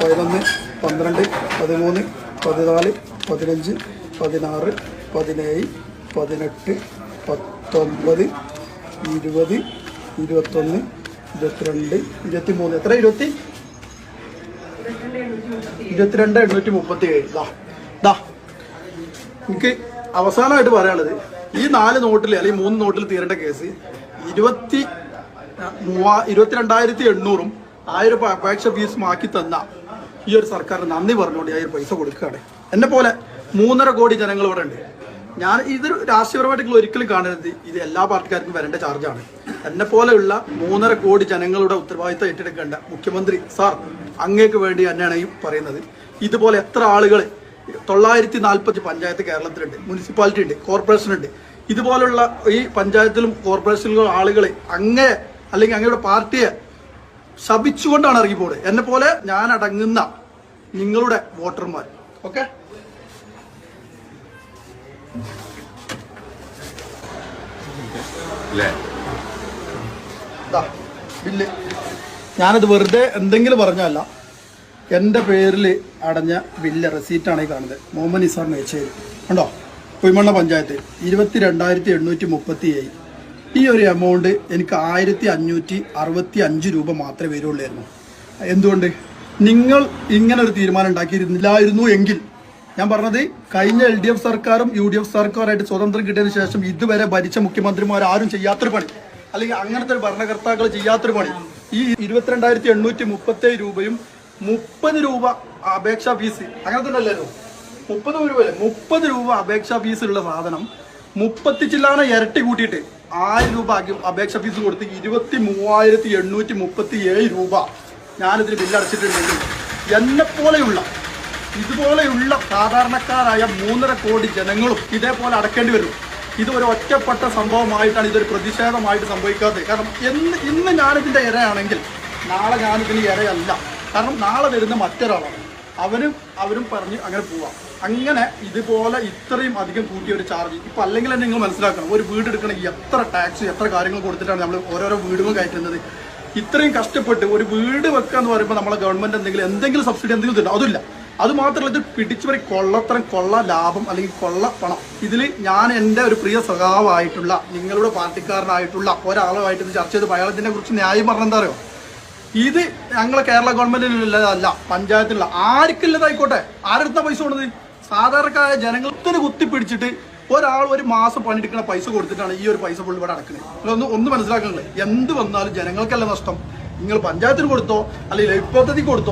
11, 12, 13, 14, 15, 16, 17, 18, 19, 20, 21, 22, 23. എത്ര? 22,837. എനിക്ക് അവസാനമായിട്ട് പറയാനുള്ളത്, ഈ 4 നോട്ടിൽ അല്ലെങ്കിൽ 3 നോട്ടിൽ തീരേണ്ട കേസ് 22,800-ഉം 1000 അപേക്ഷ ഫീസ് മാക്കി തന്ന ഈ ഒരു സർക്കാർ നന്ദി പറഞ്ഞുകൊണ്ട് ഞാൻ പൈസ കൊടുക്കുകയാണ്. എന്നെ പോലെ 3.5 കോടി ജനങ്ങൾ ഇവിടെ ഉണ്ട്. ഞാൻ ഇതൊരു രാഷ്ട്രീയപരമായിട്ട് ഒരിക്കലും കാണരുത്. ഇത് എല്ലാ പാർട്ടിക്കാർക്കും വരേണ്ട ചാർജാണ്. എന്നെ പോലെയുള്ള 3.5 കോടി ജനങ്ങളുടെ ഉത്തരവാദിത്തം ഏറ്റെടുക്കേണ്ട മുഖ്യമന്ത്രി സാർ, അങ്ങേക്ക് വേണ്ടി തന്നെയാണ് ഈ പറയുന്നത്. ഇതുപോലെ എത്ര ആളുകൾ 940 പഞ്ചായത്ത് കേരളത്തിലുണ്ട്, മുനിസിപ്പാലിറ്റി ഉണ്ട്, കോർപ്പറേഷൻ ഉണ്ട്. ഇതുപോലുള്ള ഈ പഞ്ചായത്തിലും കോർപ്പറേഷനിലും ആളുകൾ അങ്ങേ അല്ലെങ്കിൽ അങ്ങയുടെ പാർട്ടിയെ ശപിച്ചുകൊണ്ടാണ് ഇറങ്ങിപ്പോട്. എന്നെ പോലെ ഞാൻ അടങ്ങുന്ന നിങ്ങളുടെ വോട്ടർമാർ. ഓക്കെ, ബില്ല് ഞാനത് വെറുതെ എന്തെങ്കിലും പറഞ്ഞല്ല. എൻ്റെ പേരിൽ അടഞ്ഞ ബില്ല് റെസീറ്റാണ് ഈ കാണുന്നത്. മുഹമ്മദ് നിസാർ മേച്ചേരി കണ്ടോ, കുയ്മണ്ണ പഞ്ചായത്ത് 22,837. ഈ ഒരു എമൗണ്ട് എനിക്ക് 1,565 രൂപ മാത്രമേ വരുള്ളായിരുന്നു. എന്തുകൊണ്ട്? നിങ്ങൾ ഇങ്ങനെ ഒരു തീരുമാനം ഉണ്ടാക്കിയിരുന്നില്ലായിരുന്നു എങ്കിൽ, ഞാൻ പറഞ്ഞത് കഴിഞ്ഞ LDF സർക്കാരും UDF സർക്കാരായിട്ട് സ്വതന്ത്രം കിട്ടിയതിന് ശേഷം ഇതുവരെ ഭരിച്ച മുഖ്യമന്ത്രിമാർ ആരും ചെയ്യാത്തൊരു പണി, അല്ലെങ്കിൽ അങ്ങനത്തെ ഒരു ഭരണകർത്താക്കൾ ചെയ്യാത്തൊരു പണി, ഈ 22,837 രൂപയും 30 രൂപ അപേക്ഷാ ഫീസ്, അങ്ങനത്തെ ഉണ്ടല്ലോ 30 രൂപയല്ലേ, 30 രൂപ അപേക്ഷാ ഫീസിലുള്ള സാധനം 30 ചില്ലാന ഇരട്ടി കൂട്ടിയിട്ട് 1000 രൂപ അപേക്ഷ ഫീസ് കൊടുത്ത് 23,837 രൂപ ഞാനിതിന് ബില്ലടച്ചിട്ടുണ്ടെങ്കിൽ എന്നെപ്പോലെയുള്ള ഇതുപോലെയുള്ള സാധാരണക്കാരായ 3.5 കോടി ജനങ്ങളും ഇതേപോലെ അടക്കേണ്ടി വരും. ഇത് ഒരു ഒറ്റപ്പെട്ട സംഭവമായിട്ടാണ്, ഇതൊരു പ്രതിഷേധമായിട്ട് സംഭവിക്കാത്തത്. കാരണം ഇന്ന് ഞാനിതിൻ്റെ ഇരയാണെങ്കിൽ നാളെ ഞാനിതിന് ഇരയല്ല. കാരണം നാളെ വരുന്ന മറ്റൊരാളാണ്, അവരും പറഞ്ഞ് അങ്ങനെ പോവാം. അങ്ങനെ ഇതുപോലെ ഇത്രയും അധികം കൂട്ടിയ ഒരു ചാർജ് ഇപ്പം അല്ലെങ്കിൽ തന്നെ നിങ്ങൾ മനസ്സിലാക്കണം. ഒരു വീട് എടുക്കണമെങ്കിൽ എത്ര ടാക്സ്, എത്ര കാര്യങ്ങൾ കൊടുത്തിട്ടാണ് നമ്മൾ ഓരോരോ വീടുകൾ കയറ്റുന്നത്. ഇത്രയും കഷ്ടപ്പെട്ട് ഒരു വീട് വെക്കുക എന്ന് പറയുമ്പോൾ നമ്മളെ ഗവൺമെൻറ് എന്തെങ്കിലും സബ്സിഡി എന്തെങ്കിലും തരും, അതില്ല. അതുമാത്രമല്ല, ഇത് പിടിച്ചുപറി കൊള്ള ലാഭം അല്ലെങ്കിൽ കൊള്ള പണം. ഇതിൽ ഞാൻ എൻ്റെ ഒരു പ്രിയ സഖാവായിട്ടുള്ള നിങ്ങളുടെ പാർട്ടിക്കാരനായിട്ടുള്ള ഒരാളുമായിട്ട് ഇത് ചർച്ച ചെയ്ത് അയാൾ ഇതിനെ കുറിച്ച് ന്യായം പറഞ്ഞെന്താ അറിയോ? ഇത് ഞങ്ങളെ കേരള ഗവൺമെന്റിനുള്ളതല്ല, പഞ്ചായത്തിലുള്ള ആർക്കില്ലതായിക്കോട്ടെ. ആരെടുത്ത പൈസ കൊണ്ടത്? സാധാരണക്കാരായ ജനങ്ങൾക്ക് കുത്തിപ്പിടിച്ചിട്ട് ഒരാൾ ഒരു മാസം പണിയെടുക്കുന്ന പൈസ കൊടുത്തിട്ടാണ് ഈ ഒരു പൈസ ഫുൾ ഇവിടെ അടക്കുന്നത്. ഒന്ന് മനസ്സിലാക്കുന്നത്, എന്ത് വന്നാലും ജനങ്ങൾക്കല്ല നഷ്ടം. നിങ്ങൾ പഞ്ചായത്തിന് കൊടുത്തോ അല്ലെങ്കിൽ ലൈഫ് പദ്ധതിക്ക് കൊടുത്തോ.